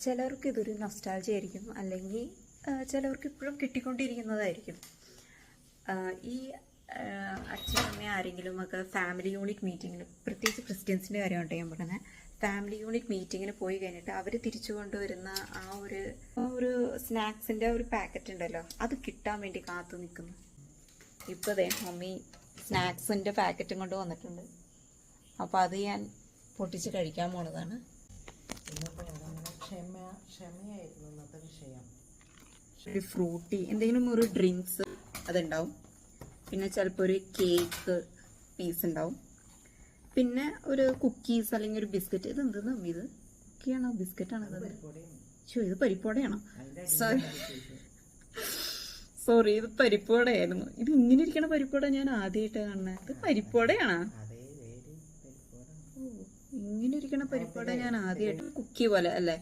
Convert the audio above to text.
ചിലർക്ക് ഇതൊരു നൊസ്റ്റാൾജി ആയിരിക്കും, അല്ലെങ്കിൽ ചിലവർക്ക് ഇപ്പോഴും കിട്ടിക്കൊണ്ടിരിക്കുന്നതായിരിക്കും. ഈ അച്ഛനമ്മ ആരെങ്കിലും ഒക്കെ ഫാമിലി യൂണിറ്റ് മീറ്റിങ്ങിന്, പ്രത്യേകിച്ച് ക്രിസ്ത്യൻസിൻ്റെ കാര്യമായിട്ട് ഞാൻ പറയുന്നത്, ഫാമിലി യൂണിറ്റ് മീറ്റിങ്ങിന് പോയി കഴിഞ്ഞിട്ട് അവർ തിരിച്ചു കൊണ്ടുവരുന്ന ആ ഒരു സ്നാക്സിൻ്റെ ഒരു പാക്കറ്റ് ഉണ്ടല്ലോ, അത് കിട്ടാൻ വേണ്ടി കാത്തു നിൽക്കുന്നു. ഇപ്പോൾ ദേ മമ്മി സ്നാക്സിൻ്റെ പാക്കറ്റും കൊണ്ട് വന്നിട്ടുണ്ട്. അപ്പോൾ അത് ഞാൻ പൊട്ടിച്ച് കഴിക്കാൻ പോണതാണ്. ഒരു ഫ്രൂട്ടി, എന്തെങ്കിലും ഒരു ഡ്രിങ്ക്സ് അതുണ്ടാവും. പിന്നെ ചിലപ്പോൾ ഒരു കേക്ക് പീസ് ഉണ്ടാവും. പിന്നെ ഒരു കുക്കീസ് അല്ലെങ്കിൽ ഒരു ബിസ്ക്കറ്റ്. ഇത് എന്തെന്ന് ഇത് കുക്കിയാണോ ബിസ്ക്കറ്റാണോ? ഇത് പരിപ്പോടെയാണോ? സോറി, ഇത് പരിപ്പോടെയായിരുന്നു. ഇത് ഇങ്ങനെ ഇരിക്കണ പരിപ്പോടെ ഞാൻ ആദ്യമായിട്ട് കാണുന്നത്. ഇത് പരിപ്പോടെയാണോ? ഇങ്ങനെ ഇരിക്കണ പരിപ്പോടെ ഞാൻ ആദ്യമായിട്ട്. കുക്കി പോലെ അല്ലേ?